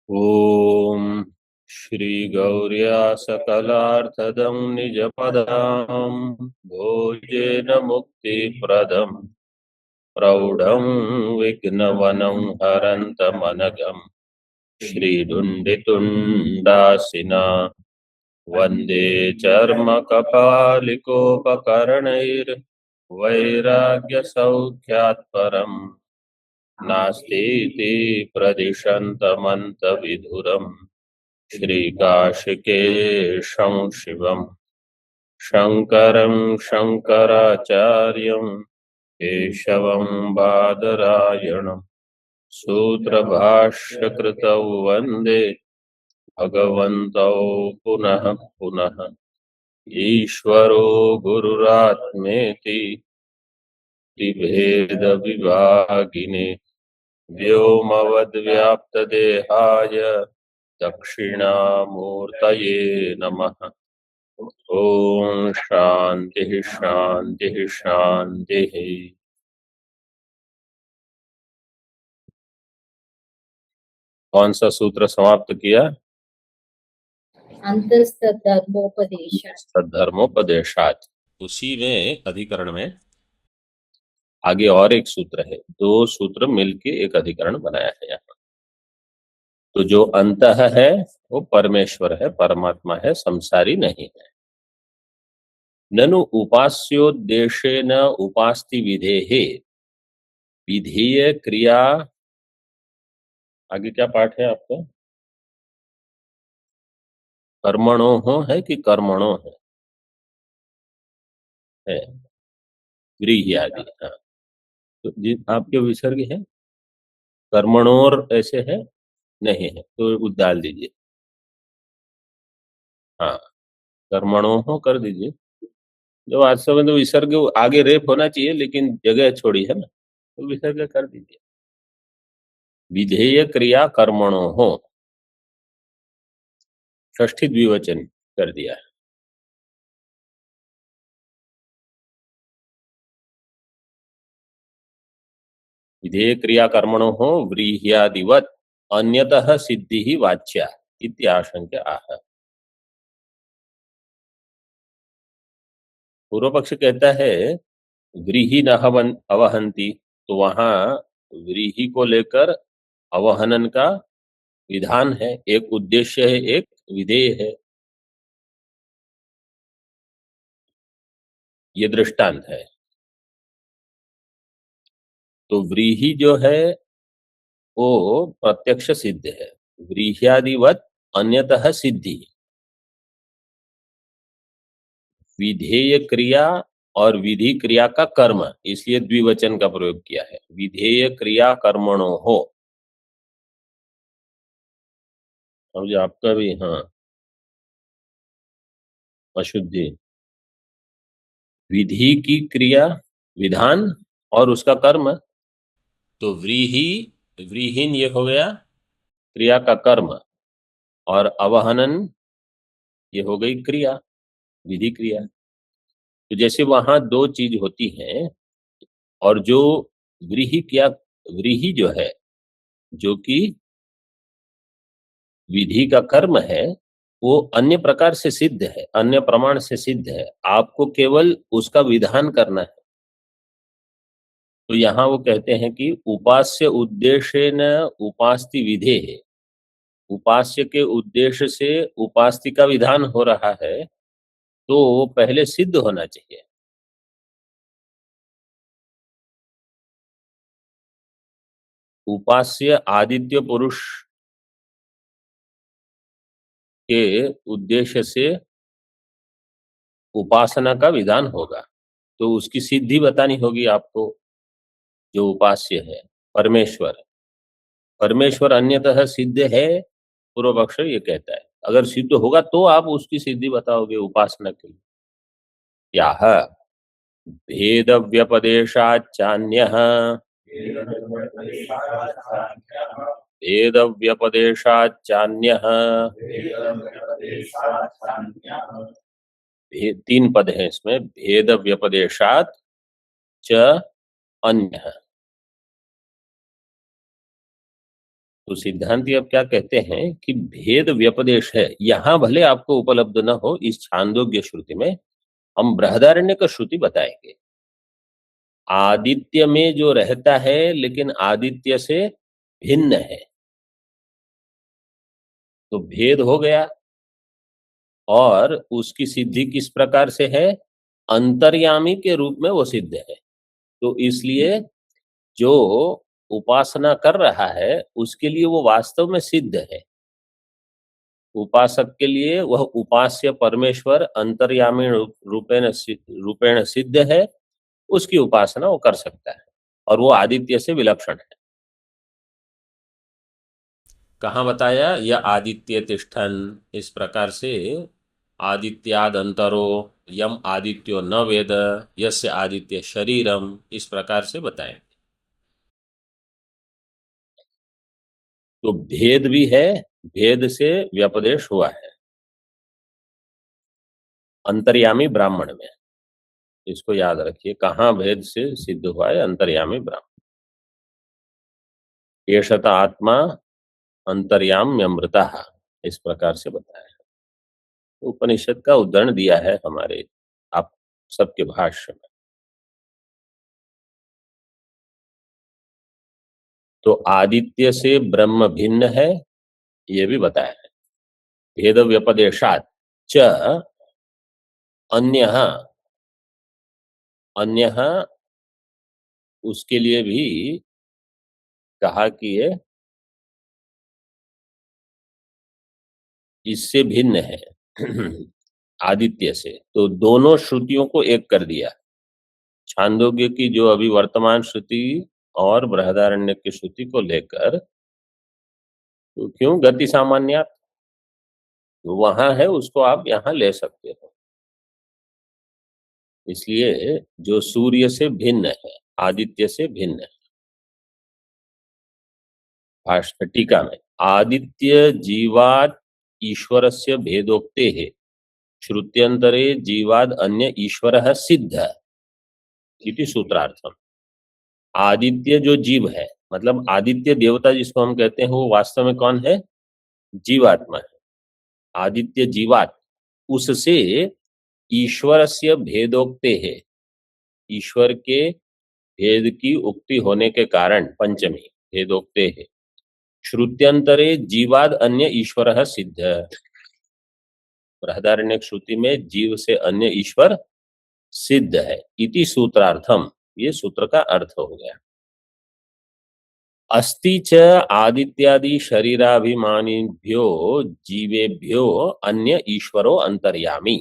ओम श्री गौर्या सकलार्थदं निजपदां भोजेन मुक्तिप्रदं प्रौढं विघ्नवनं हरन्तमनघं श्रीदुण्डितुण्डासिना वन्दे चर्मकपालिकोपकरणैर्वैराग्यसौख्यात् परम् नास्तीति प्रदिशन्तमन्तविधुरम् श्रीकाशिकेशं शिवम् शङ्करं शङ्कराचार्यं केशवं बादरायणं सूत्रभाष्यकृतौ वन्दे भगवन्तौ पुनः पुनः ईश्वरो गुरुरात्मेति त्रिभेदविभागिने व्योमवद्व्याप्तदेहाय दक्षिणामूर्तये नमः। ओम शांति शांति शांति। कौन सा सूत्र समाप्त किया? धर्मोपदेशात। उसी में अधिकरण में आगे और एक सूत्र है, दो सूत्र मिलके एक अधिकरण बनाया है यहाँ। तो जो अंतः है वो परमेश्वर है, परमात्मा है, संसारी नहीं है। ननु उपास्योद्देशेन उपास्ति विधेहे विधेय क्रिया। आगे क्या पाठ है आपका? कर्मणो हो है कि कर्मणो है? व्रीहि आदि। हाँ, तो आपके विसर्ग है, कर्मणोर ऐसे है नहीं है तो डाल दीजिए। हाँ, कर्मणो हो कर दीजिए। जो वास्तव में तो विसर्ग आगे रेप होना चाहिए, लेकिन जगह छोड़ी है ना, तो विसर्ग कर दीजिए। विधेय क्रिया कर्मणो हो, षष्ठी द्विवचन कर दिया है। विधेय क्रिया कर्मणो हो व्रीह्यादिवत अन्यतः सिद्धि ही वाच्या इत्याशंक्य आह। पूर्व पक्ष कहता है व्रीहि न अवहंती, तो वहां व्रीहि को लेकर अवहनन का विधान है, एक उद्देश्य है, एक विधेय है। ये दृष्टांत है। तो व्रीहि जो है वो प्रत्यक्ष सिद्ध है, व्रीह्यादिवत अन्यतः सिद्धि। विधेय क्रिया और विधि क्रिया का कर्म, इसलिए द्विवचन का प्रयोग किया है। विधेय क्रिया कर्मणो हो। अब जो आपका भी, हाँ, अशुद्धि विधि की क्रिया विधान और उसका कर्म। तो व्रीहि व्रीहीन ये हो गया क्रिया का कर्म, और अवहनन ये हो गई क्रिया, विधि क्रिया। तो जैसे वहां दो चीज होती हैं, और जो व्रीहि क्रिया, व्रीहि जो है जो कि विधि का कर्म है, वो अन्य प्रकार से सिद्ध है, अन्य प्रमाण से सिद्ध है, आपको केवल उसका विधान करना है। तो यहाँ वो कहते हैं कि उपास्य उद्देश्य न उपास्ति विधे है, उपास्य के उद्देश्य से उपास्ति का विधान हो रहा है, तो वो पहले सिद्ध होना चाहिए। उपास्य आदित्य पुरुष के उद्देश्य से उपासना का विधान होगा, तो उसकी सिद्धि बतानी होगी आपको। जो उपास्य है परमेश्वर, परमेश्वर अन्यतः सिद्ध है, पूर्व पक्ष ये कहता है। अगर सिद्ध होगा तो आप उसकी सिद्धि बताओगे उपासना के लिए। याह भेद व्यपदेशाच्चान्यः, भेद व्यपदेशाच्चान्यः, तीन पद हैं इसमें, भेद व्यपदेशात च अन्यः। तो सिद्धांती अब क्या कहते हैं कि भेद व्यपदेश है, यहां भले आपको उपलब्ध न हो, इस छांदोग्य श्रुति में हम बृहदारण्यक श्रुति बताएंगे। आदित्य में जो रहता है लेकिन आदित्य से भिन्न है, तो भेद हो गया। और उसकी सिद्धि किस प्रकार से है? अंतर्यामी के रूप में वो सिद्ध है। तो इसलिए जो उपासना कर रहा है उसके लिए वो वास्तव में सिद्ध है। उपासक के लिए वह उपास्य परमेश्वर अंतर्यामी रूपेण सिद्ध है, उसकी उपासना वो कर सकता है, और वो आदित्य से विलक्षण है। कहाँ बताया? यह आदित्य तिष्ठन, इस प्रकार से आदित्याद अंतरो यम आदित्यो न वेद यस्य आदित्य शरीरम, इस प्रकार से बताएंगे। तो भेद भी है, भेद से व्यपदेश हुआ है अंतर्यामी ब्राह्मण में। इसको याद रखिए, कहाँ भेद से सिद्ध हुआ है? अंतर्यामी ब्राह्मण। एषत आत्मा अंतर्याम्यमृता, इस प्रकार से बताया है। उपनिषद का उदाहरण दिया है हमारे आप सबके भाष्य में। तो आदित्य से ब्रह्म भिन्न है, ये भी बताया है। भेद व्यपदेशात च अन्यः, अन्यः उसके लिए भी कहा कि ये इससे भिन्न है आदित्य से। तो दोनों श्रुतियों को एक कर दिया, छांदोग्य की जो अभी वर्तमान श्रुति और बृहदारण्य की श्रुति को लेकर। तो क्यों? गति सामान्य वहां है, उसको आप यहां ले सकते हो। इसलिए जो सूर्य से भिन्न है, आदित्य से भिन्न है। भाष्य टीका में आदित्य जीवाद ईश्वरस्य भेदोक्ते है, श्रुत्यंतरे जीवाद अन्य ईश्वरः सिद्ध इति सूत्रार्थम। आदित्य जो जीव है, मतलब आदित्य देवता जिसको हम कहते हैं, वो वास्तव में कौन है? जीवात्मा है। आदित्य जीवात, उससे ईश्वरस्य भेदोक्ते है, ईश्वर के भेद की उक्ति होने के कारण पंचमी भेदोक्ते है। श्रुत्यंतरे जीवाद अन्य ईश्वर सिद्ध, बृहदारण्यक श्रुति में जीव से अन्य ईश्वर सिद्ध है। इति सूत्रार्थम, ये सूत्र का अर्थ हो गया। अस्ति च आदित्यादि शरीराभिमानिभ्यो जीवेभ्यो अन्य ईश्वरो अंतर्यामी।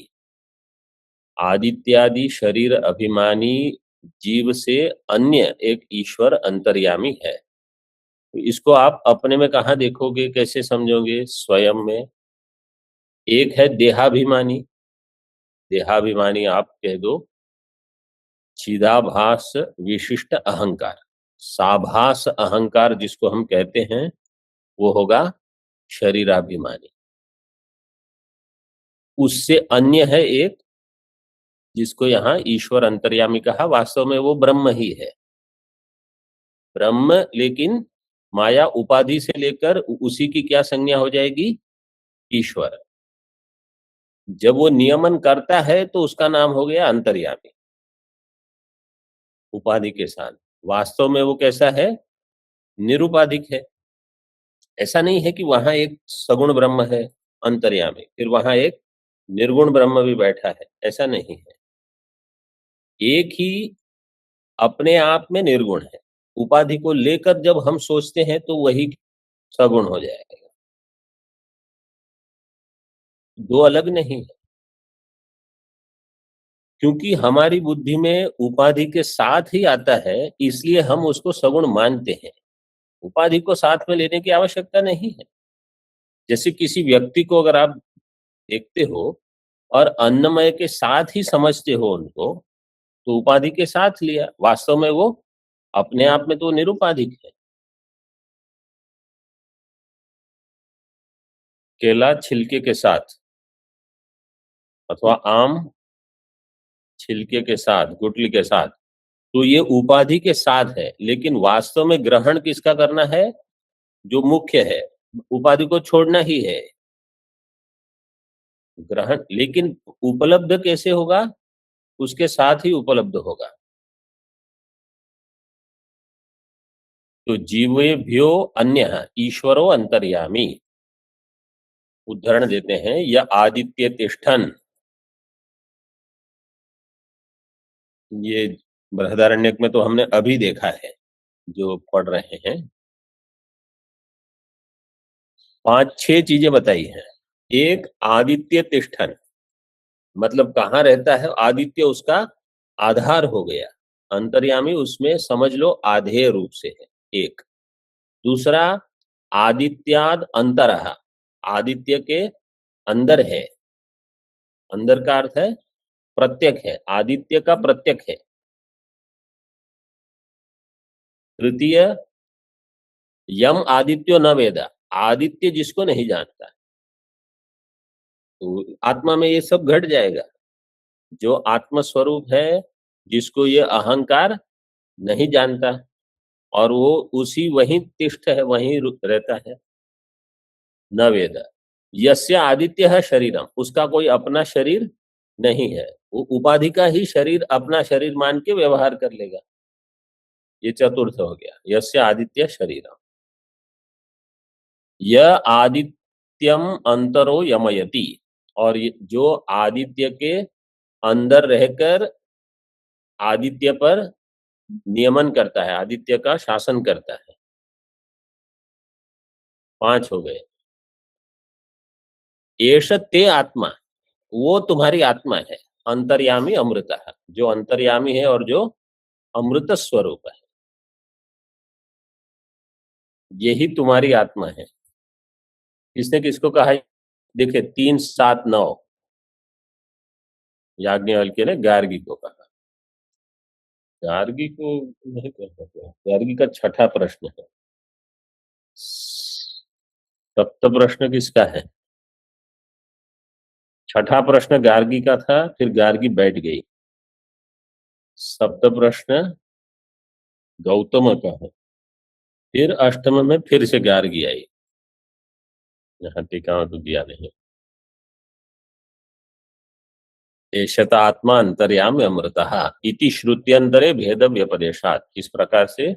आदित्यादि शरीर अभिमानी जीव से अन्य एक ईश्वर अंतर्यामी है। तो इसको आप अपने में कहाँ देखोगे, कैसे समझोगे? स्वयं में। एक है देहाभिमानी, देहाभिमानी आप कह दो चिदाभास विशिष्ट अहंकार, साभास अहंकार जिसको हम कहते हैं, वो होगा शरीराभिमानी। उससे अन्य है एक, जिसको यहाँ ईश्वर अंतर्यामी कहा, वास्तव में वो ब्रह्म ही है। ब्रह्म, लेकिन माया उपाधि से लेकर उसी की क्या संज्ञा हो जाएगी? ईश्वर। जब वो नियमन करता है तो उसका नाम हो गया अंतर्यामी, उपाधि के साथ। वास्तव में वो कैसा है? निरुपाधिक है। ऐसा नहीं है कि वहां एक सगुण ब्रह्म है अंतर्यामी, फिर वहां एक निर्गुण ब्रह्म भी बैठा है, ऐसा नहीं है। एक ही अपने आप में निर्गुण है, उपाधि को लेकर जब हम सोचते हैं तो वही सगुण हो जाएगा। दो अलग नहीं है, क्योंकि हमारी बुद्धि में उपाधि के साथ ही आता है, इसलिए हम उसको सगुण मानते हैं। उपाधि को साथ में लेने की आवश्यकता नहीं है। जैसे किसी व्यक्ति को अगर आप देखते हो और अन्नमय के साथ ही समझते हो उनको, तो उपाधि के साथ लिया, वास्तव में वो अपने आप में तो निरुपाधिक है। केला छिलके के साथ अथवा आम छिलके के साथ, गुठली के साथ, तो ये उपाधि के साथ है, लेकिन वास्तव में ग्रहण किसका करना है? जो मुख्य है, उपाधि को छोड़ना ही है ग्रहण, लेकिन उपलब्ध कैसे होगा? उसके साथ ही उपलब्ध होगा। तो जीवेभ्यो अन्य ईश्वरो अंतर्यामी। उदाहरण देते हैं, यह आदित्य तिष्ठन, ये बृहदारण्यक में तो हमने अभी देखा है, जो पढ़ रहे हैं। 5-6 चीजें बताई हैं। एक, आदित्य तिष्ठन, मतलब कहाँ रहता है आदित्य, उसका आधार हो गया। अंतर्यामी उसमें समझ लो आधेय रूप से है, एक। दूसरा, आदित्याद अंतरः, आदित्य के अंदर है। अंदर का अर्थ है प्रत्यक है, आदित्य का प्रत्यक है। तृतीय, यम आदित्यो न वेद, आदित्य जिसको नहीं जानता। तो आत्मा में ये सब घट जाएगा। जो आत्म स्वरूप है, जिसको ये अहंकार नहीं जानता, और वो उसी वहीं तिष्ठ है, वहीं रहता है। न वेद, यस्य आदित्य है शरीरम, उसका कोई अपना शरीर नहीं है, वो उपाधि का ही शरीर अपना शरीर मान के व्यवहार कर लेगा। ये चतुर्थ हो गया, यस्य आदित्य शरीरम। यह आदित्यम अंतरो यमयति, और जो आदित्य के अंदर रहकर आदित्य पर नियमन करता है, आदित्य का शासन करता है। 5 हो गए। एष ते आत्मा, वो तुम्हारी आत्मा है। अंतर्यामी अमृत, जो अंतर्यामी है और जो अमृत स्वरूप है, यही तुम्हारी आत्मा है। किसने किसको कहा? देखिए, 3-7-9, याज्ञवल्क्य ने गार्गी को कहा। गार्गी को नहीं कर सकते, गार्गी का 6ठा प्रश्न है। 7 प्रश्न किसका है? 6ठा प्रश्न गार्गी का था, फिर गार्गी बैठ गई। 7 प्रश्न गौतम का है, फिर अष्टम में फिर से गार्गी आई। यहाँ टीका में तो दिया नहीं। एषत आत्मा अंतर्यामी अमृतः इति श्रुत्यंतरे भेद व्यपदेशात, इस प्रकार से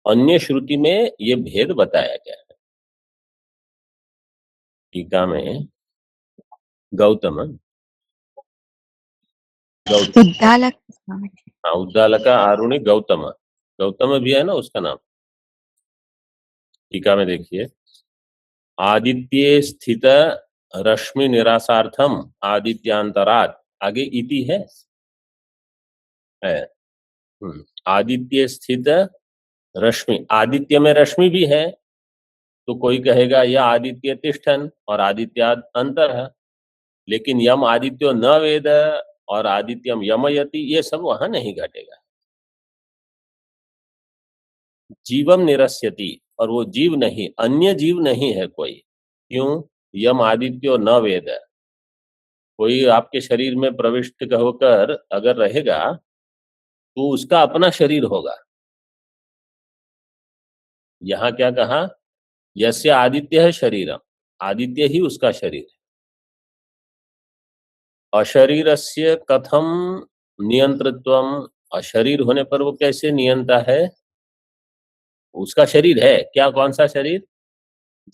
अन्य श्रुति में ये भेद बताया गया है। टीका में गौतम, उद्दालक, हाँ, उद्दालका आरुणि गौतम, गौतम भी है ना उसका नाम। टीका में देखिए, आदित्ये स्थित रश्मि निरासार्थम आदित्यांतरात, आगे इति है। आदित्य स्थित रश्मि, आदित्य में रश्मि भी है, तो कोई कहेगा यह आदित्य तिष्ठन और आदित्याद अंतर है। लेकिन यम आदित्यो न वेद और आदित्यम यमयति, ये सब वहां नहीं घटेगा। जीवम निरस्यति, और वो जीव नहीं, अन्य जीव नहीं है कोई। क्यों? यम आदित्यो न वेद, कोई आपके शरीर में प्रविष्ट होकर अगर रहेगा तो उसका अपना शरीर होगा। यहाँ क्या कहा? यस्य आदित्य है शरीरम, आदित्य ही उसका शरीर है। अशरीरस्य कथम नियंत्रत्वम, अशरीर होने पर वो कैसे नियंता है? उसका शरीर है क्या? कौन सा शरीर?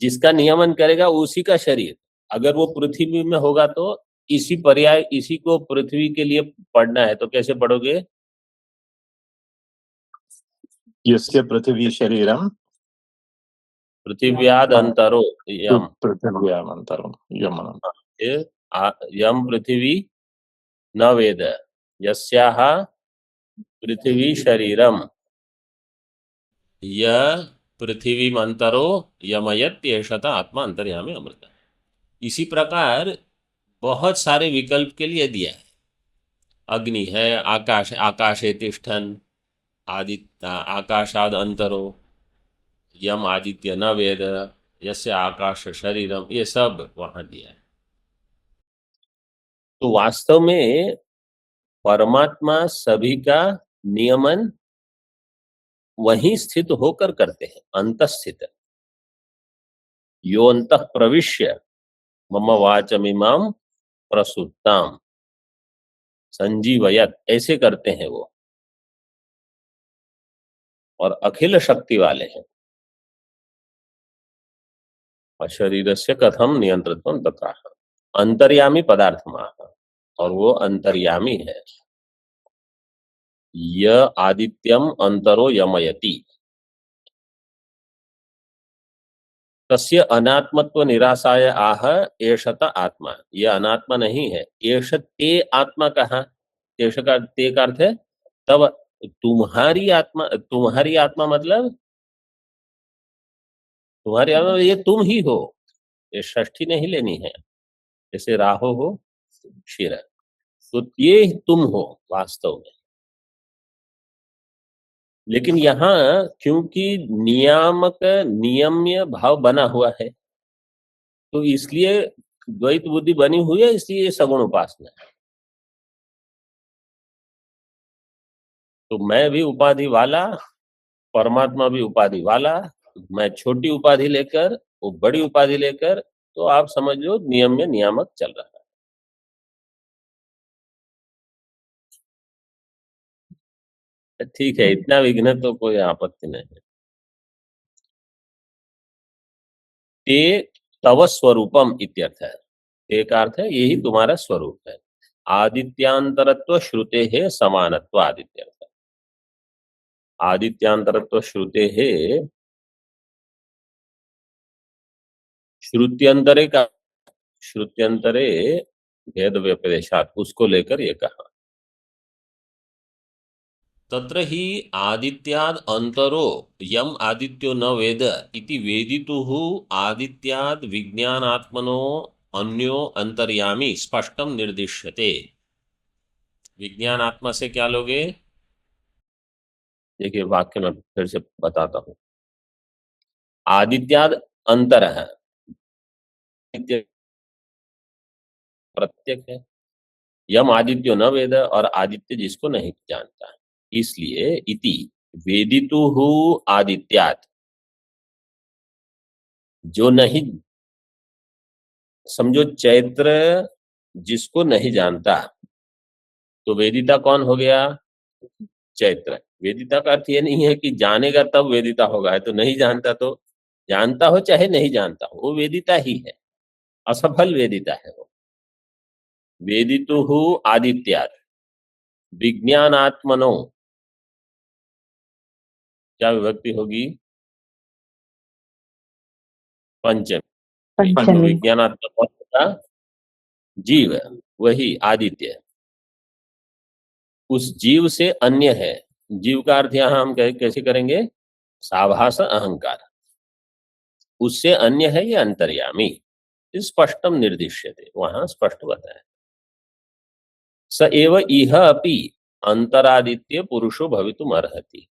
जिसका नियमन करेगा उसी का शरीर। अगर वो पृथ्वी में होगा तो इसी पर्याय, इसी को पृथ्वी के लिए पढ़ना है तो कैसे पढ़ोगे? यस्य पृथ्वी शरीरम पृथिव्याद अंतरो यम, पृथिव्यामंतरम यम। यम पृथ्वी न वेद, यस्याह पृथ्वी शरीरम य पृथ्वी मंतरो यमयत एषत आत्मा अंतर्यामी अमृत। इसी प्रकार बहुत सारे विकल्प के लिए दिया है। अग्नि है, आकाश, आकाशे तिष्ठन, आदित्य आकाशाद अंतरो, यम आदित्य न वेद, यस्य आकाश शरीरम, ये सब वहां दिया है। तो वास्तव में परमात्मा सभी का नियमन वहीं स्थित होकर करते हैं, अंतस्थित। यो अंतः प्रविश्य मम वाचमिमाम प्रसुप्ताम संजीवयत, ऐसे करते हैं वो, और अखिल शक्ति वाले हैं। और शरीर से कथम नियंत्रित्वम तथा अंतर्यामी पदार्थमाह, और वो अंतर्यामी है। य आदित्यम अंतरो यमयति तस्य अनात्मत्व निराशाय आह एषत आत्मा, ये अनात्मा नहीं है। एष ते आत्मा कहा, एष का ते का अर्थ है तब, तुम्हारी आत्मा, तुम्हारी आत्मा मतलब तुम्हारी आत्मा ये तुम ही हो, ये षष्ठी नहीं लेनी है, जैसे राहो हो शिर, तो ये तुम हो वास्तव में। लेकिन यहाँ क्योंकि नियामक नियम्य भाव बना हुआ है, तो इसलिए द्वैत बुद्धि बनी हुई है, इसलिए ये सगुण उपासना है। तो मैं भी उपाधि वाला, परमात्मा भी उपाधि वाला, मैं छोटी उपाधि लेकर, वो बड़ी उपाधि लेकर, तो आप समझ लो नियम में नियामक चल रहा है। ठीक है, इतना विघ्न तो कोई आपत्ति नहीं है। ते तव स्वरूपम इत्यर्थ है। ते का अर्थ है यही तुम्हारा स्वरूप है। आदित्यांतरत्व श्रुते है समानत्व आदित्यर्थ, आदित्यांतरत्व श्रुते है, श्रुत्यंतरे का, श्रुत्यंतरे भेद व्यपदेशात, उसको लेकर ये कहा। तत्र हि आदित्याद अंतरो यम आदित्यो न वेद इति वेदितुः आदित्याद विज्ञानात्मनो अन्यो अंतर्यामी स्पष्टम निर्दिश्यते। विज्ञान आत्मा से क्या लोगे? देखिए वाक्य में फिर से बताता हूं। आदित्याद अंतर है, आदित्य प्रत्यक है, यम आदित्यो न वेद, और आदित्य जिसको नहीं जानता, इसलिए इति वेदितुः आदित्यात्, जो नहीं, समझो चैत्र जिसको नहीं जानता, तो वेदिता कौन हो गया? चैत्र। वेदिता का अर्थ ये नहीं है कि जानेगा तब वेदिता होगा, है तो नहीं जानता, तो जानता हो चाहे नहीं जानता हो वो वेदिता ही है, असफल वेदिता है वो। वेदितुः आदित्यात् विज्ञानात्मनो, क्या विभक्ति होगी? पंचमी। तो पंचमी। विज्ञानात्मक कौन होगा? जीव, वही आदित्य। उस जीव से अन्य है। जीव का अर्थ यहां हम कैसे करेंगे? साभास अहंकार, उससे अन्य है ये अंतर्यामी। स्पष्टम निर्दिश्यते, वहां स्पष्ट बताया। स एव इह अपि अंतरादित्य पुरुषो भवितुम अर्हति।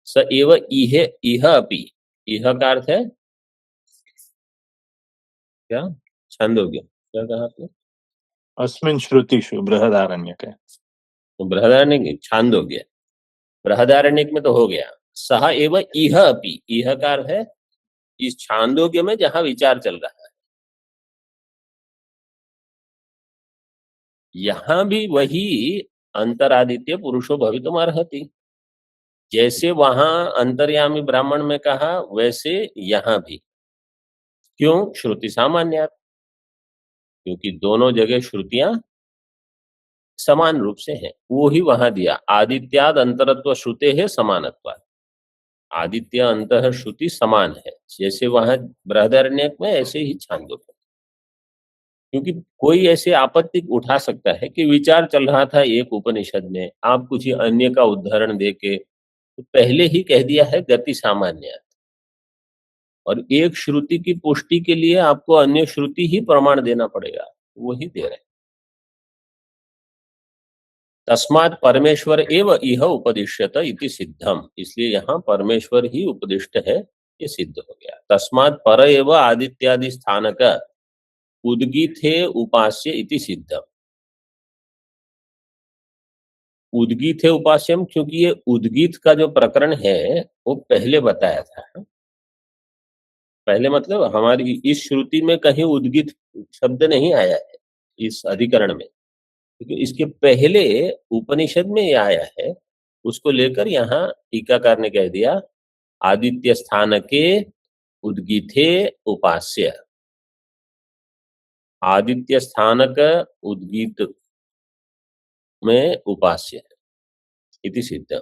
स एव इह, इह अपि, इह का अर्थ है क्या? छंदोग्य, क्या कहा आपने? अस्मिन् श्रुतिषु बृहदारण्यके। तो बृहदारण्यक छांदोग्य, बृहदारण्यक में तो हो गया। सह एव इह अपि, इह का अर्थ है इस छांदोग्य में जहां विचार चल रहा है, यहां भी वही अंतरादित्य पुरुषो भवितुम अर्हति। जैसे वहां अंतर्यामी ब्राह्मण में कहा, वैसे यहां भी। क्यों? श्रुति सामान्य, क्योंकि दोनों जगह श्रुतियां समान रूप से हैं, वो ही वहां दिया। आदित्याद अंतरत्व श्रुते है समानत्व, आदित्य अंतः श्रुति समान है, जैसे वहां बृहदारण्यक में ऐसे ही छांदोग्य। क्योंकि कोई ऐसे आपत्ति उठा सकता है कि विचार चल रहा था एक उपनिषद में, आप कुछ अन्य का उदाहरण देके, तो पहले ही कह दिया है गति सामान्य, और एक श्रुति की पुष्टि के लिए आपको अन्य श्रुति ही प्रमाण देना पड़ेगा, वही दे रहे हैं। तस्मात् परमेश्वर एव इह उपदिश्यत इति सिद्धम, इसलिए यहाँ परमेश्वर ही उपदिष्ट है, ये सिद्ध हो गया। तस्मात् पर एव आदित्यादि स्थानक उद्गीथे उपास्य इति सिद्धम। उद्गीत है उपास्यम, क्योंकि ये उद्गीत का जो प्रकरण है वो पहले बताया था। पहले मतलब हमारी इस श्रुति में कहीं उद्गीत शब्द नहीं आया है इस अधिकरण में, क्योंकि इसके पहले उपनिषद में ये आया है। उसको लेकर यहाँ टीकाकार ने कह दिया आदित्य स्थान के उद्गीथे उपास्य, आदित्य स्थानक उद्गीत में उपास्य है इति सिद्ध।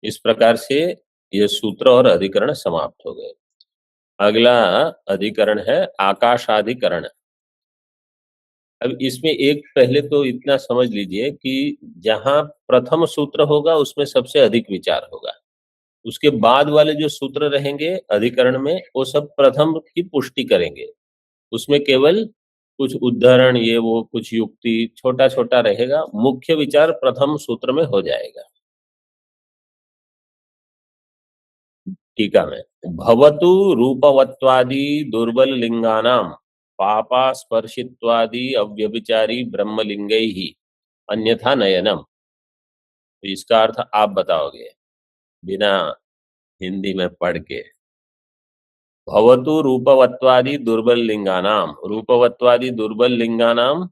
इस प्रकार से ये सूत्र और अधिकरण समाप्त हो गए। अगला अधिकरण है आकाशाधिकरण। अब इसमें एक पहले तो इतना समझ लीजिए कि जहां प्रथम सूत्र होगा उसमें सबसे अधिक विचार होगा, उसके बाद वाले जो सूत्र रहेंगे अधिकरण में वो सब प्रथम की पुष्टि करेंगे। उसमें केवल कुछ उदाहरण ये वो कुछ युक्ति छोटा छोटा रहेगा, मुख्य विचार प्रथम सूत्र में हो जाएगा। टीका में भवतु रूपवत्वादि दुर्बल लिंगानाम पापा स्पर्शित्वादि अव्यभिचारी ब्रह्मलिंगैः अन्यथा नयनम। तो इसका अर्थ आप बताओगे बिना हिंदी में पढ़ के। भवतु रूपवत्वादि दुर्बल लिंगानाम, रूपवत्वादि दुर्बल लिंगानाम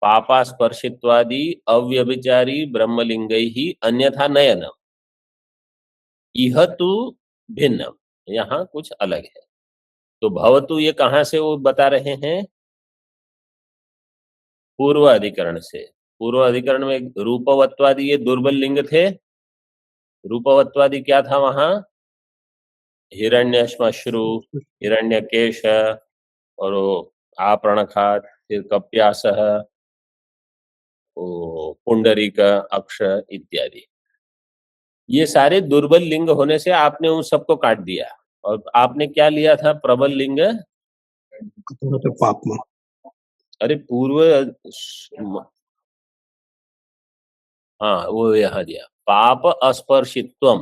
पापा स्पर्शित्वादि अव्यभिचारी ब्रह्मलिंगैः अन्यथा नयनम। इह तु भिन्नम, यहाँ कुछ अलग है। तो भवतु ये कहाँ से वो बता रहे हैं? पूर्व अधिकरण से। पूर्व अधिकरण में रूपवत्वादि ये दुर्बल लिंग थे। रूपवत्वादि क्या था वहां? हिरण्यश्मश्रु, हिरण्यकेश और आपरणखात, फिर कप्यास, पुंडरीक, अक्ष इत्यादि। ये सारे दुर्बल लिंग होने से आपने उन सबको काट दिया और आपने क्या लिया था? प्रबल लिंग। पाप में। अरे पूर्व, हाँ वो यहाँ दिया पाप अस्पर्शित्वम,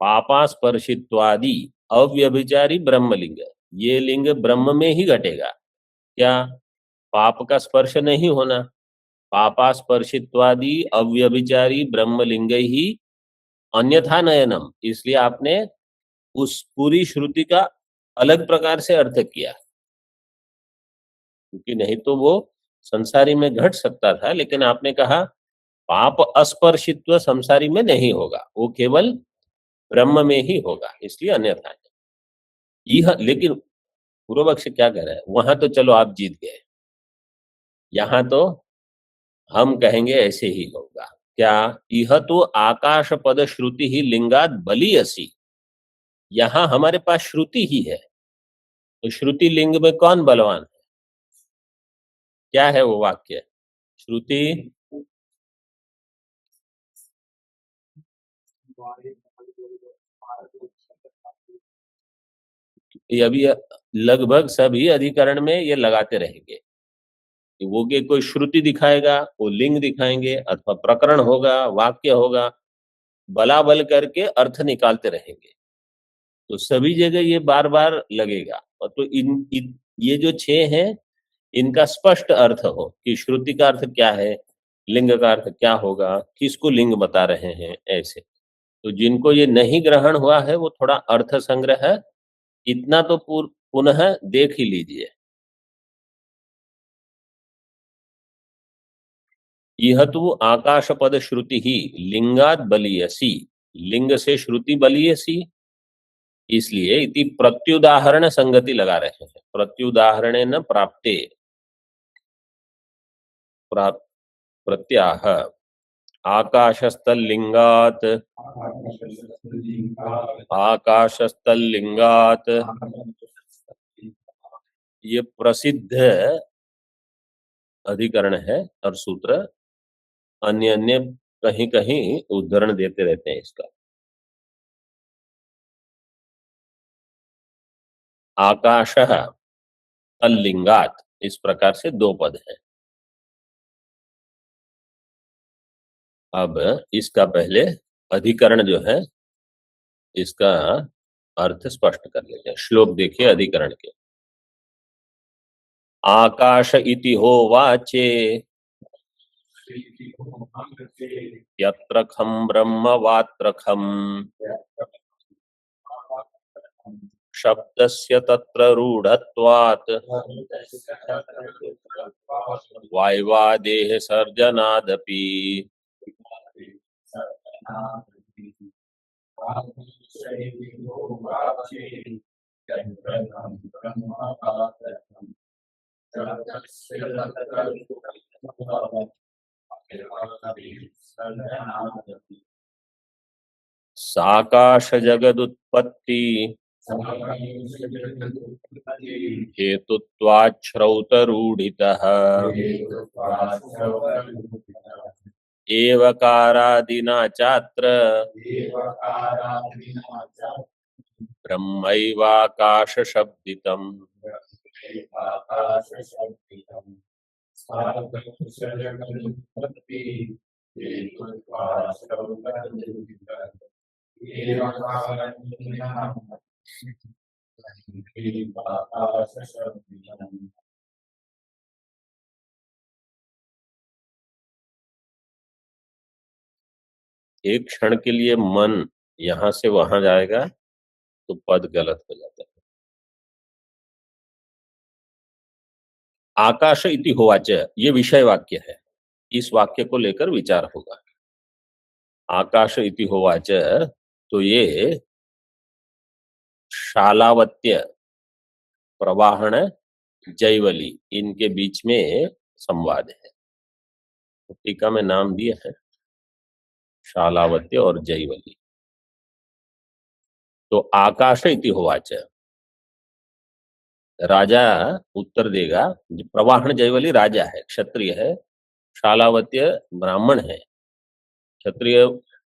पापास्पर्शित्वादि अव्यभिचारी ब्रह्मलिंग। ये लिंग ब्रह्म में ही घटेगा। क्या? पाप का स्पर्श नहीं होना। पापास्पर्शित्वादि अव्यभिचारी ब्रह्मलिंग ही अन्यथा नयनम, इसलिए आपने उस पूरी श्रुति का अलग प्रकार से अर्थ किया, क्योंकि नहीं तो वो संसारी में घट सकता था, लेकिन आपने कहा पाप अस्पर्शित्व संसारी में नहीं होगा, वो केवल ब्रह्म में ही होगा, इसलिए अन्यथा है। यह लेकिन पूर्व पक्ष क्या कह रहा है? वहां तो चलो आप जीत गए, यहां तो हम कहेंगे ऐसे ही होगा। क्या? यह तो आकाश पद श्रुति ही लिंगात बलियसी। यहां हमारे पास श्रुति ही है, तो श्रुति लिंग में कौन बलवान है? क्या है वो वाक्य? श्रुति ये अभी लगभग सभी अधिकरण में ये लगाते रहेंगे कि वो के कोई श्रुति दिखाएगा, वो लिंग दिखाएंगे, अथवा प्रकरण होगा, वाक्य होगा, बलाबल करके अर्थ निकालते रहेंगे। तो सभी जगह ये बार बार लगेगा। और तो ये जो 6 हैं इनका स्पष्ट अर्थ हो कि श्रुति का अर्थ क्या है, लिंग का अर्थ क्या होगा, किसको लिंग बता रहे हैं, ऐसे। तो जिनको ये नहीं ग्रहण हुआ है वो थोड़ा अर्थ संग्रह इतना तो पुनः देख ही लीजिए। यह तो आकाश पद श्रुति ही लिंगात बलियसी, लिंग से श्रुति बलियसी, इसलिए इति प्रत्युदाहरण संगति लगा रहे हैं। प्रत्युदाहरणे न प्राप्ते, प्रत्याह आकाशस्थलिंगात, आकाशस्थलिंगात, ये प्रसिद्ध अधिकरण है और सूत्र अन्य अन्य कहीं कहीं उदाहरण देते रहते हैं इसका। आकाश तल्लिंगात, इस प्रकार से 2 पद है। अब इसका पहले अधिकरण जो है इसका अर्थ स्पष्ट कर लेते हैं। श्लोक देखिए अधिकरण के। आकाश इति हो वाचे यत्र खं ब्रह्म वात्र खं शब्दस्य तत्र रूढत्वात् वाय्वादेः सर्जनादपि साकाश जगदुत्पत्ति हेतुत्वाच्छ्रौतरूढितः एवकारादिना चात्र ब्रह्मैवाकाशशब्दितम्। एक क्षण के लिए मन यहां से वहां जाएगा तो पद गलत हो जाता है। आकाश इति होवाच, ये विषय वाक्य है, इस वाक्य को लेकर विचार होगा। आकाश इति होवाच, तो ये शालावत्य, प्रवाहण, जैवली, इनके बीच में संवाद है। टीका में नाम दिए हैं शालावत्य और जैवली। तो आकाश इति होवाच, राजा उत्तर देगा। प्रवाहण जैवली राजा है, क्षत्रिय है, शालावत्य ब्राह्मण है। क्षत्रिय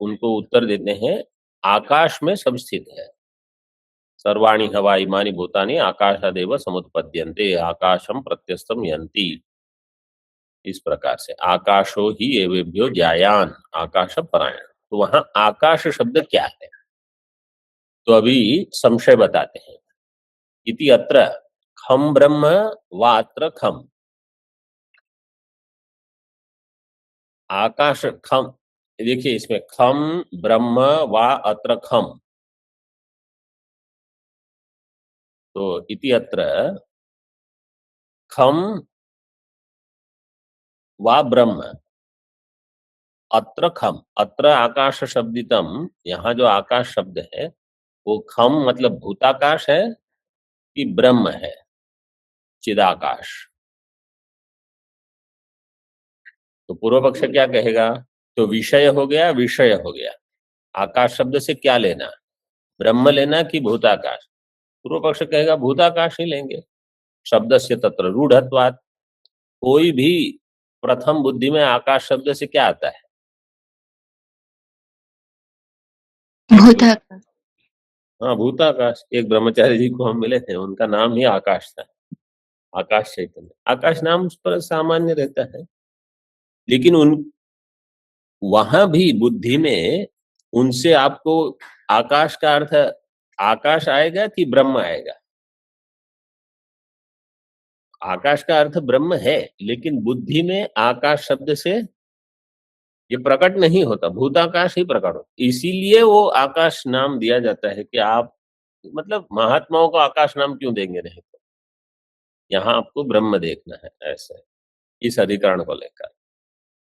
उनको उत्तर देते हैं आकाश में सब स्थित है। सर्वाणि हवा इमानि भूतानि आकाशादेव समुत्पद्यन्ते आकाशम प्रत्यस्तम यन्ति। इस प्रकार से आकाशो ही एवेभ्यो जायान आकाश परायण। तो वहां आकाश शब्द क्या है, तो अभी संशय बताते हैं। इति अत्र खम ब्रह्म व अत्र खम। आकाश खम, देखिए इसमें खम ब्रह्म व अत्र खम। तो इति अत्र खम व ब्रह्म अत्र खम। अत्र आकाश शब्दितम, यहाँ जो आकाश शब्द है वो खम मतलब भूताकाश है कि ब्रह्म है, चिदाकाश। तो पूर्व पक्ष क्या कहेगा, तो विषय हो गया, विषय हो गया। आकाश शब्द से क्या लेना, ब्रह्म लेना कि भूताकाश। पूर्व पक्ष कहेगा भूताकाश ही लेंगे। शब्द से तत्र रूढ़त्वात्, कोई भी प्रथम बुद्धि में आकाश शब्द से क्या आता है, भूताकाश। हाँ भूताकाश। एक ब्रह्मचारी जी को हम मिले थे, उनका नाम ही आकाश था, आकाश चैतन्य। आकाश नाम पर सामान्य रहता है, लेकिन उन वहां भी बुद्धि में उनसे आपको आकाश का अर्थ आकाश आएगा कि ब्रह्म आएगा। आकाश का अर्थ ब्रह्म है, लेकिन बुद्धि में आकाश शब्द से ये प्रकट नहीं होता, भूताकाश ही प्रकट होता। इसीलिए वो आकाश नाम दिया जाता है कि आप मतलब महात्माओं को आकाश नाम क्यों देंगे, नहीं तो यहाँ आपको ब्रह्म देखना है। ऐसे इस अधिकरण को लेकर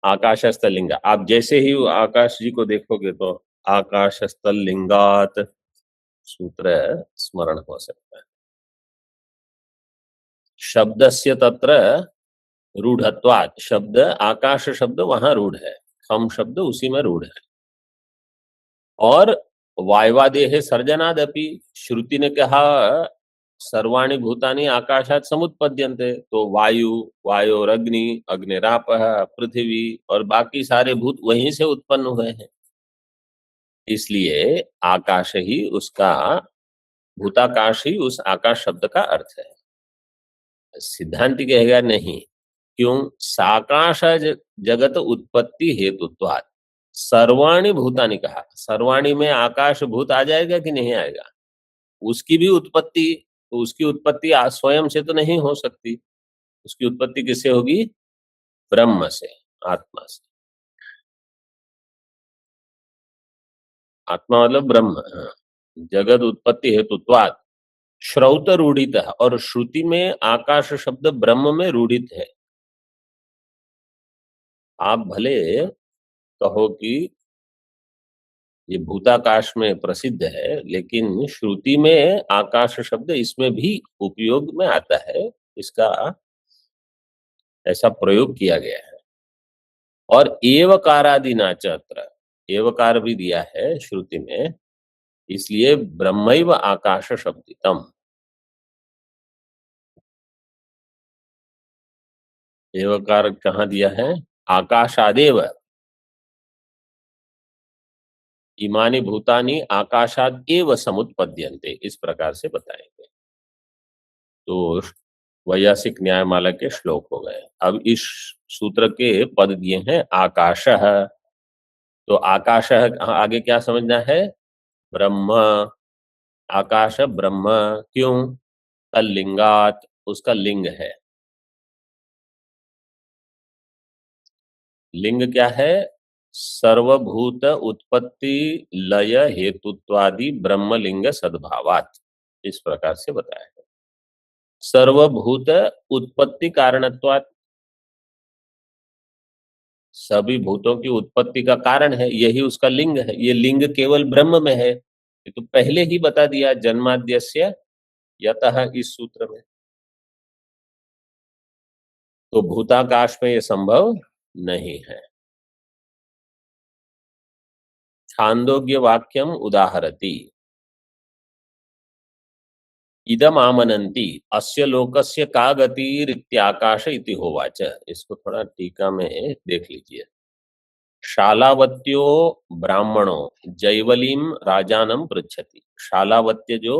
आकाशस्थ लिंग, आप जैसे ही आकाश जी को देखोगे तो आकाशस्थ लिंगात सूत्र स्मरण हो सकता है। शब्दस्य तत्र रूढ़त्वात्, शब्द आकाश शब्द वहां रूढ़ है, हम शब्द उसी में रूढ़ है। और वायवादेह सर्जनादपि, श्रुति ने कहा सर्वाणि भूतानि आकाशात् समुत्पद्यन्ते, तो वायु, वायोरग्नि, अग्निरापः, पृथ्वी और बाकी सारे भूत वहीं से उत्पन्न हुए हैं। इसलिए आकाश ही उसका, भूताकाश ही उस आकाश शब्द का अर्थ है। सिद्धांत कहेगा नहीं, क्यों, साकाश जगत उत्पत्ति हेतुत्वात्, सर्वाणि भूतानि कहा, सर्वाणि में आकाश भूत आ जाएगा कि नहीं आएगा, उसकी भी उत्पत्ति, तो उसकी उत्पत्ति स्वयं से तो नहीं हो सकती, उसकी उत्पत्ति किससे होगी, ब्रह्म से, आत्मा से। आत्मा मतलब ब्रह्म। जगत उत्पत्ति हेतुत्वात्, श्रौत रूढ़ित, और श्रुति में आकाश शब्द ब्रह्म में रूढ़ित है। आप भले कहो कि ये भूताकाश में प्रसिद्ध है, लेकिन श्रुति में आकाश शब्द इसमें भी उपयोग में आता है, इसका ऐसा प्रयोग किया गया है। और एवकारादिनाच अत्र, एवकार भी दिया है श्रुति में, इसलिए ब्रह्मैव आकाश शब्दितम। एवकार कहाँ दिया है? आकाशादेव इमानि भूतानि आकाशाद एव समुत्पद्यन्ते, इस प्रकार से बताएंगे। तो वैयासिक न्यायमाला के श्लोक हो गए। अब इस सूत्र के पद दिए हैं आकाशः। तो आकाशः आगे क्या समझना है? ब्रह्म। आकाश ब्रह्म, क्यों? तल्लिंगात, उसका लिंग है। लिंग क्या है? सर्वभूत उत्पत्ति लय हेतुत्वादि ब्रह्मलिंग सद्भावात, इस प्रकार से बताया है। सर्वभूत उत्पत्ति कारणत्वात्, सभी भूतों की उत्पत्ति का कारण है, यही उसका लिंग है। ये लिंग केवल ब्रह्म में है, ये तो पहले ही बता दिया जन्माद्यस्य यतः इस सूत्र में। तो भूताकाश में ये संभव नहीं है। छांदोग्य वाक्यम उदाहरति, इदम आमनन्ति अस्य लोकस्य का गतिरित्याकाश इति होवाच। इसको थोड़ा टीका में देख लीजिए। शालावत्यो ब्राह्मणो जैवलीम राजानम पृच्छति। शालावत्य जो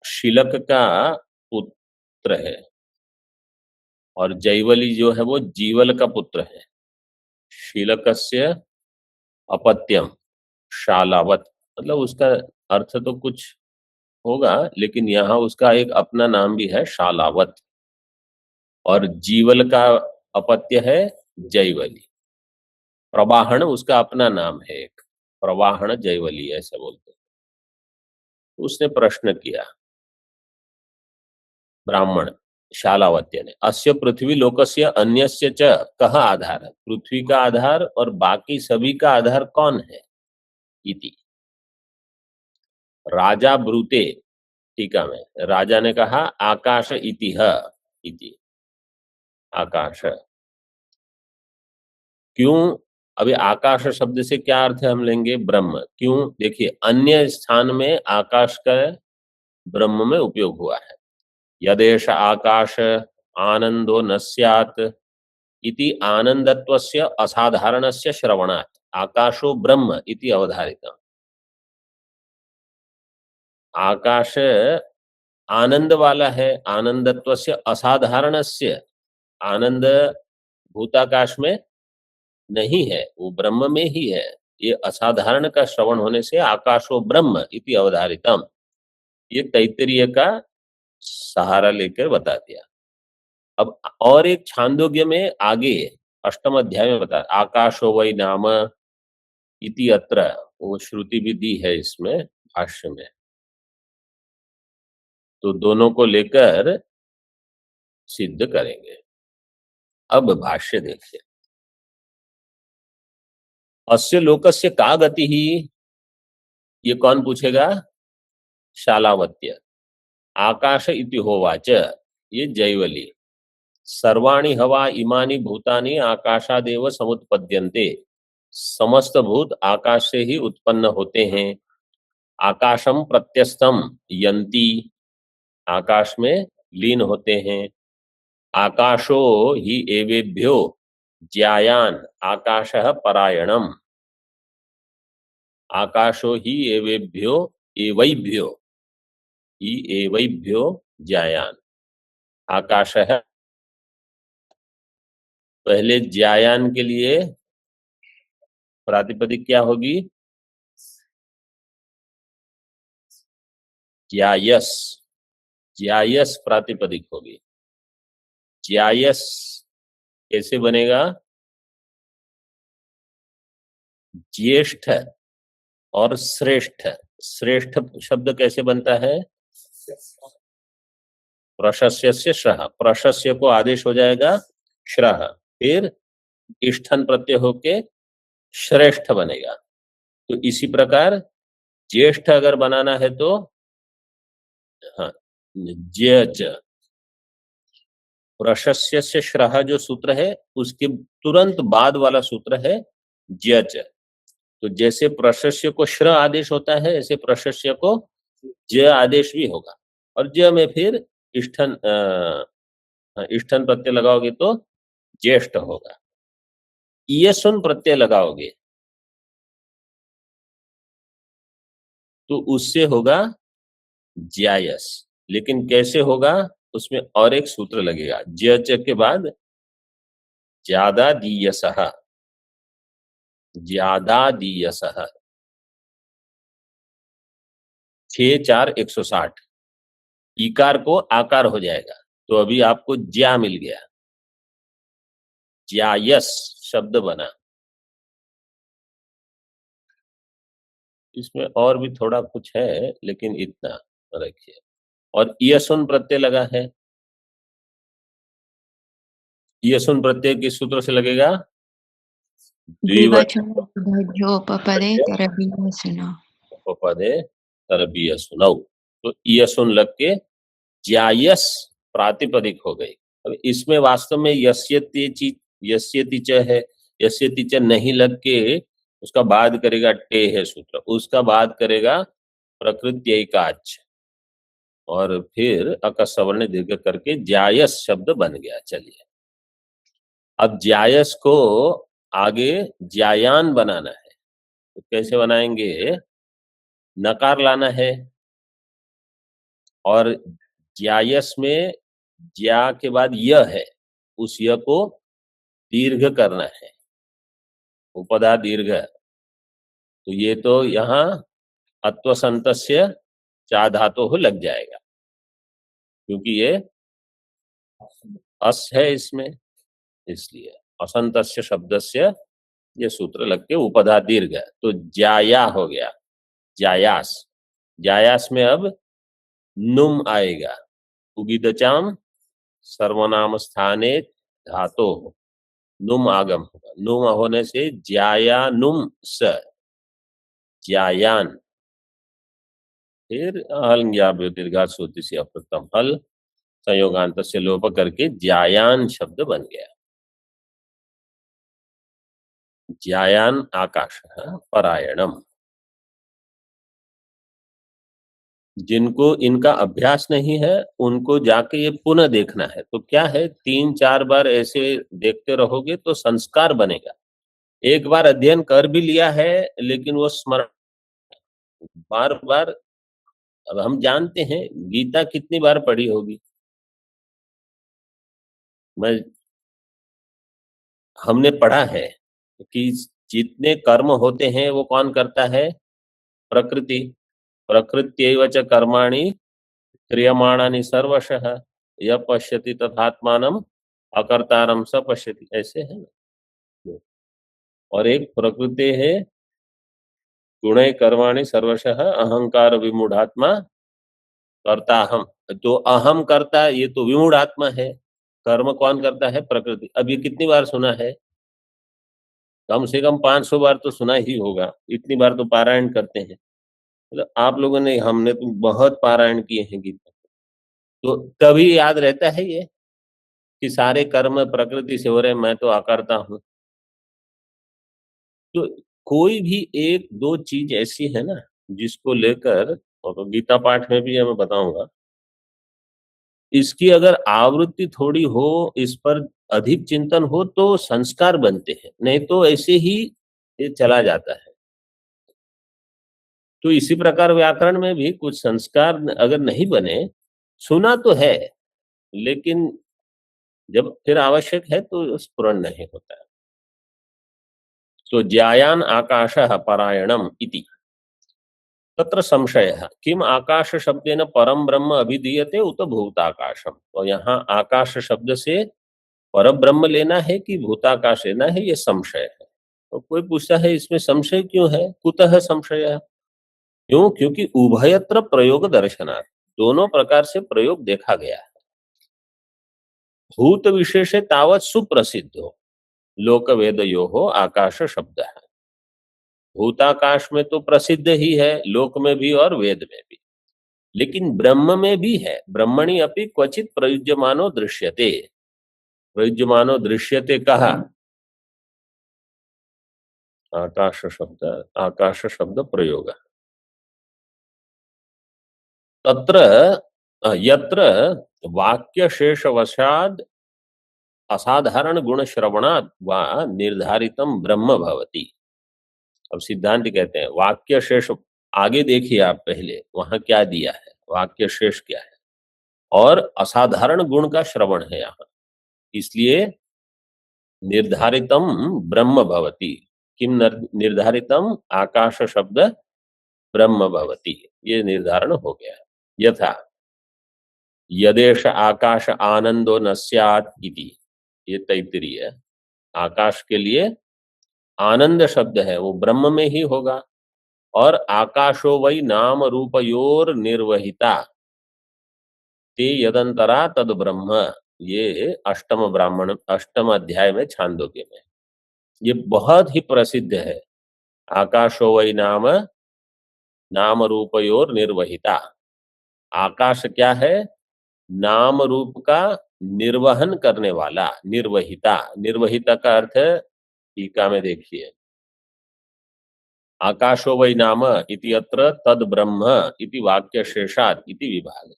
शिलक का पुत्र है, और जैवली जो है वो जीवल का पुत्र है। शीलकस्य अपत्यम शालावत, मतलब उसका अर्थ तो कुछ होगा, लेकिन यहाँ उसका एक अपना नाम भी है शालावत। और जीवल का अपत्य है जैवली। प्रवाहन उसका अपना नाम है एक, प्रवाहन जैवली ऐसा बोलते हैं। उसने प्रश्न किया ब्राह्मण शालावत्य ने, अस्य पृथ्वी लोकस्य अन्यस्य च कह आधार, पृथ्वी का आधार और बाकी सभी का आधार कौन है? इति राजा ब्रूते, टीका में राजा ने कहा आकाश इति ह, इति आकाश। क्यों? अभी आकाश शब्द से क्या अर्थ है हम लेंगे? ब्रह्म। क्यों? देखिए, अन्य स्थान में आकाश का ब्रह्म में उपयोग हुआ है। यदेश आकाश आनंदो न स्यात् इति आनंदत्वस्य असाधारणस्य श्रवणात् आकाशो ब्रह्म इति अवधारितम्। आकाश आनंद वाला है, आनंदत्वस्य असाधारणस्य, आनंद भूताकाश में नहीं है, वो ब्रह्म में ही है। ये असाधारण का श्रवण होने से आकाशो ब्रह्म इति अवधारितम, ये तैत्तिरीय का सहारा लेकर बता दिया। अब और एक छांदोग्य में आगे अष्टम अध्याय में बता, आकाशो वै नाम इति अत्र, वो श्रुति भी दी है इसमें भाष्य में। तो दोनों को लेकर सिद्ध करेंगे। अब भाष्य देखिए। अस्य लोकस्य का गति ही, ये कौन पूछेगा? शालावत्य। आकाश इति होवाच, ये जैवली। सर्वाणि हवा इमानि भूतानि आकाशादेव समुत्पद्यन्ते, समस्त भूत आकाश से ही उत्पन्न होते हैं। आकाशम प्रत्यस्थम यन्ति, आकाश में लीन होते हैं। आकाशो ही एवेभ्यो ज्यायान आकाशः परायणम, आकाशो ही एवेभ्यो एवैभ्यो ही एवैभ्यो ज्यायान, आकाशः पहले ज्यायान के लिए प्रातिपदिक क्या होगी? ज्यायस, ज्यायस प्रातिपदिक होगी। ज्यायस कैसे बनेगा? ज्येष्ठ और श्रेष्ठ, श्रेष्ठ शब्द कैसे बनता है? प्रशस्य से श्रह, प्रशस्य को आदेश हो जाएगा श्रह, फिर इष्ठन प्रत्यय होके श्रेष्ठ बनेगा। तो इसी प्रकार ज्येष्ठ अगर बनाना है तो हाँ, ज्यच, प्रशस्य से श्रह जो सूत्र है उसके तुरंत बाद वाला सूत्र है ज्यच। तो जैसे प्रशस्य को श्र आदेश होता है ऐसे प्रशस्य को ज आदेश भी होगा, और ज में फिर इष्ठन इष्ठन प्रत्यय लगाओगे तो ज्येष्ठ होगा। ईयसुन प्रत्यय लगाओगे तो उससे होगा ज्यायस। लेकिन कैसे होगा, उसमें और एक सूत्र लगेगा, ज्यच के बाद ज्यादा दीयसः, ज्यादा दीयसः, 6-4-160, इकार को आकार हो जाएगा। तो अभी आपको ज्या मिल गया, ज्यायस शब्द बना। इसमें और भी थोड़ा कुछ है लेकिन इतना रखिए। और ईयसुन प्रत्यय लगा है, ईयसुन प्रत्यय किस सूत्र से लगेगा? द्विवचन द्विवचनोपपदे तरबीयसुना, उपपदे तरबीयसुनौ। तो ईयसुन लग के ज्यायस प्रातिपदिक हो गई। अब इसमें वास्तव में यस्यति च है, यस्यति च नहीं लग के उसका बाद करेगा टे है सूत्र, उसका बाद करेगा प्रकृत्यैकाच, और फिर अकसवर्ण दीर्घ करके ज्यायस शब्द बन गया। चलिए अब ज्यायस को आगे ज्यायान बनाना है, तो कैसे बनाएंगे? नकार लाना है, और ज्यायस में ज्या के बाद य है, उस य को दीर्घ करना है, उपधा दीर्घ। तो ये तो यहाँ अत्वसंतस्य चा धातु हो लग जाएगा, क्योंकि ये अस है इसमें, इसलिए असंतस्य शब्दस्य ये सूत्र लग के उपधा दीर्घ, तो ज्याया हो गया, ज्यायास। ज्यायास में अब नुम आएगा, उगिदचाम सर्वनाम स्थाने धातो, नुम आगम होगा। नुम होने से ज्याया नुम स, ज्यायान। फिर हल दीर्घा सूत्र से अप्रतम हल संयोगांत से लोप करके ज्यायान शब्द बन गया। ज्यायान आकाश परायणम। जिनको इनका अभ्यास नहीं है उनको जाके ये पुनः देखना है। तो क्या है, 3-4 बार ऐसे देखते रहोगे तो संस्कार बनेगा। एक बार अध्ययन कर भी लिया है लेकिन वो स्मरण बार बार, अब हम जानते हैं गीता कितनी बार पढ़ी होगी, हमने पढ़ा है कि जितने कर्म होते हैं वो कौन करता है? प्रकृति। प्रकृत्यैव च कर्माणि क्रियमाणानि सर्वशः यः पश्यति तथात्मानम् अकर्तारं स पश्यति, ऐसे है ना। और एक प्रकृति है गुणै कर्माणि सर्वशः अहंकार विमूढ़ात्मा करता हम। तो अहम करता, ये तो विमूढ़ आत्मा है। कर्म कौन करता है? प्रकृति। अब ये कितनी बार सुना है? कम से कम 500 बार तो सुना ही होगा, इतनी बार तो पारायण करते हैं। मतलब आप लोगों ने, हमने तो बहुत पारायण किए हैं गीता, तो तभी याद रहता है ये कि सारे कर्म प्रकृति से हो रहे, मैं तो अकर्ता हूँ। तो कोई भी 1-2 चीज ऐसी है ना जिसको लेकर, और तो गीता पाठ में भी मैं बताऊंगा, इसकी अगर आवृत्ति थोड़ी हो, इस पर अधिक चिंतन हो तो संस्कार बनते हैं, नहीं तो ऐसे ही ये चला जाता है। तो इसी प्रकार व्याकरण में भी कुछ संस्कार अगर नहीं बने, सुना तो है लेकिन जब फिर आवश्यक है तो स्फुरण नहीं होता है। तो ज्यायान आकाशः परायणम इति तत्र संशयः किम आकाश शब्देन परम ब्रह्म अभिधीयते उत भूताकाशम। तो यहाँ आकाश शब्द से पर ब्रह्म लेना है कि भूताकाश लेना है, ये संशय है। तो कोई पूछता है इसमें संशय क्यों है, कुतः संशय? क्यों? क्योंकि उभयत्र प्रयोग दर्शनार्थ, दोनों प्रकार से प्रयोग देखा गया है। भूत विशेषे तावत सुप्रसिद्धो लोक वेदयो हो आकाश शब्द है। भूताकाश में तो प्रसिद्ध ही है, लोक में भी और वेद में भी, लेकिन ब्रह्म में भी है। ब्रह्मणि अपि क्वचित प्रयुज्यमानो दृश्यते, प्रयुज्यमानो दृश्यते कहा, आकाश शब्द प्रयोग। तत्र यत्र वाक्य शेषवशाद असाधारण गुण श्रवणात् वा निर्धारितम ब्रह्म भवति। अब सिद्धांत कहते हैं वाक्य शेष, आगे देखिए आप पहले वहां क्या दिया है, वाक्य शेष क्या है, और असाधारण गुण का श्रवण है यहाँ, इसलिए निर्धारितम ब्रह्म भवति। किम निर्धारितम? आकाश शब्द ब्रह्म भवति, ये निर्धारण हो गया। यथा यदेश आकाश आनंदो न स्यात् इति, ये तैत्तिरीय है। आकाश के लिए आनंद शब्द है, वो ब्रह्म में ही होगा। और आकाशो वै नाम रूपयोर निर्वहिता ते यदंतरा तद ब्रह्म, ये अष्टम अध्याय में छांदोग्य में, ये बहुत ही प्रसिद्ध है। आकाशो वै नाम रूपयोर निर्वहिता। आकाश क्या है? नाम रूप का निर्वहन करने वाला, निर्वहिता। निर्वहिता का अर्थ है, टीका में देखिए, आकाशो वै नाम इति अत्र तद ब्रह्म इति वाक्य शेषात् इति विभाग।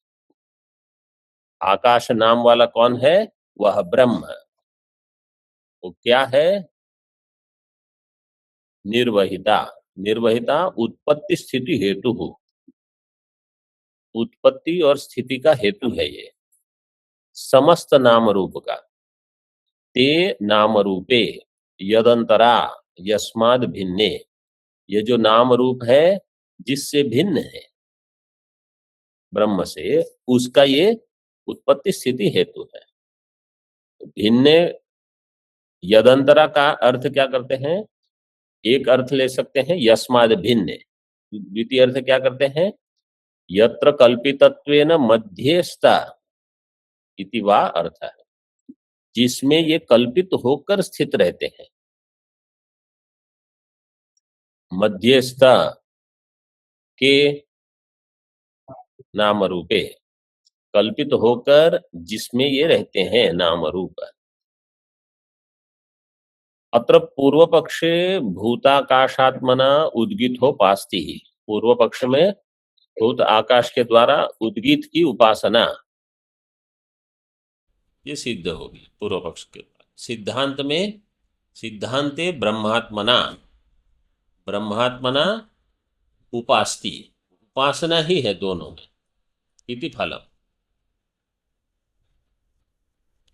आकाश नाम वाला कौन है? वह ब्रह्म। वो क्या है? निर्वहिता। निर्वहिता उत्पत्ति स्थिति हेतु हो, उत्पत्ति और स्थिति का हेतु है ये समस्त नाम रूप का। ते नाम रूपे यदंतरा यस्माद भिन्ने, ये जो नाम रूप है जिससे भिन्न है ब्रह्म से, उसका ये उत्पत्ति स्थिति हेतु है। भिन्न यदंतरा का अर्थ क्या करते हैं? एक अर्थ ले सकते हैं यस्माद भिन्न, द्वितीय अर्थ क्या करते हैं? यत्र कल्पितत्वेन मध्यस्था इति वा अर्थ है, जिसमें ये कल्पित होकर स्थित रहते हैं। मध्यस्थ के नाम रूपे, कल्पित होकर जिसमें ये रहते हैं नाम रूप। अत्र पूर्व पक्षे भूताकाशात्मना उद्गीतो पास्ति, पूर्व पक्ष में भूत आकाश के द्वारा उद्गीत की उपासना ये सिद्ध होगी पूर्व पक्ष के द्वारा। सिद्धांत में सिद्धांते ब्रह्मात्मना, ब्रह्मात्मना उपास्ति, उपासना ही है दोनों में, इति फलम।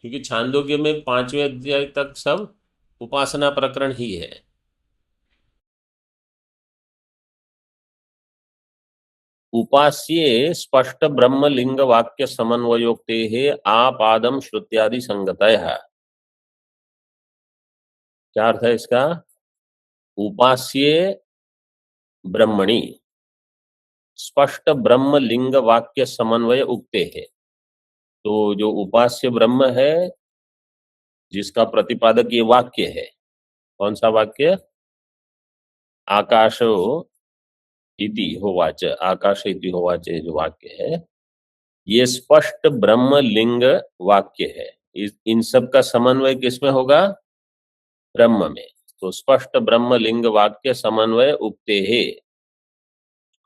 क्योंकि छांदोग्य में 5वें अध्याय तक सब उपासना प्रकरण ही है। उपास्ये स्पष्ट ब्रह्म लिंग वाक्य समन्वयोक्ते है आपादम श्रुत्यादि संगतयः। क्या अर्थ है इसका? उपास्ये ब्रह्मणि स्पष्ट ब्रह्म लिंग वाक्य समन्वय उक्ते है। तो जो उपास्य ब्रह्म है जिसका प्रतिपादक ये वाक्य है, कौन सा वाक्य? आकाशो इति होवाच, आकाश इति होवाच जो वाक्य है, ये स्पष्ट ब्रह्म लिंग वाक्य है। इन सब का समन्वय किसमें होगा? ब्रह्म में। तो स्पष्ट ब्रह्म लिंग वाक्य समन्वय उक्ते है,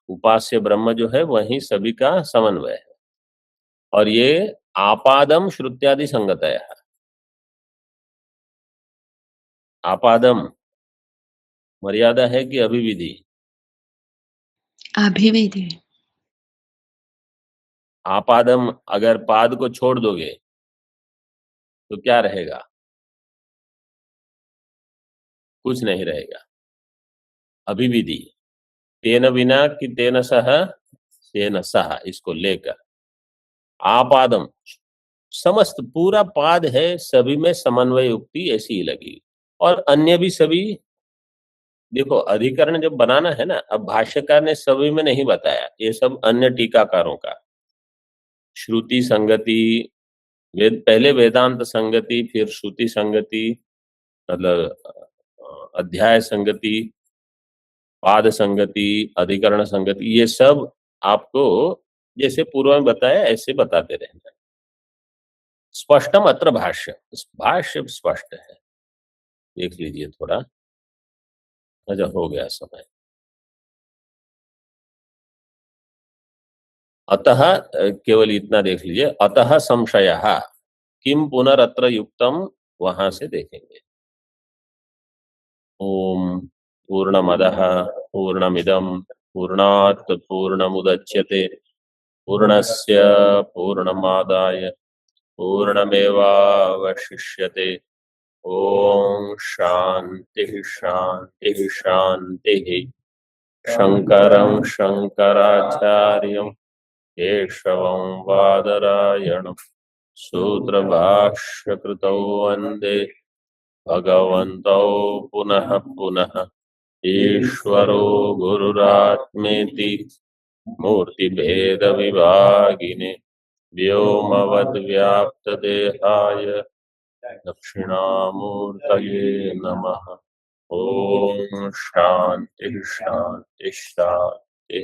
उपास्य ब्रह्म जो है वही सभी का समन्वय है। और ये आपादम श्रुत्यादि संगतय है। आपादम मर्यादा है कि अभिविधि? अभिविधि। आपादम, अगर पाद को छोड़ दोगे तो क्या रहेगा? कुछ नहीं रहेगा। अभिविधि तेन बिना कि तेन सह तेन सह, इसको लेकर आपादम समस्त पूरा पाद है, सभी में समन्वय युक्ति ऐसी ही लगी। और अन्य भी सभी देखो अधिकरण जब बनाना है ना, अब भाष्यकार ने सभी में नहीं बताया, ये सब अन्य टीकाकारों का। श्रुति संगति, पहले वेदांत संगति, फिर श्रुति संगति, मतलब अध्याय संगति, पाद संगति, अधिकरण संगति, ये सब आपको जैसे पूर्व में बताया ऐसे बताते रहना। स्पष्टम अत्र भाष्य, भाष्य स्पष्ट है, देख लीजिए थोड़ा। अच्छा हो गया समय। अतः केवल इतना देख लीजिए, अतः संशयः किम पुनरत्र युक्तम, वहां से देखेंगे। ओम पूर्णमदः पूर्णमिदं पूर्णात् पूर्णमुदच्यते पूर्णस्य पूर्णमादाय पूर्णमेवावशिष्यते। ओम शांति शांति शांति। शंकरं शंकराचार्यं केशवं बादरायणं सूत्रभाष्यकृतौ वन्दे भगवन्तौ पुनः पुनः। ईश्वरो गुरुरात्मेति मूर्तिभेदविभागिने व्योमवद्व्याप्तदेहाय दक्षिणामूर्तये नमः। ओम शांति शांति शांति।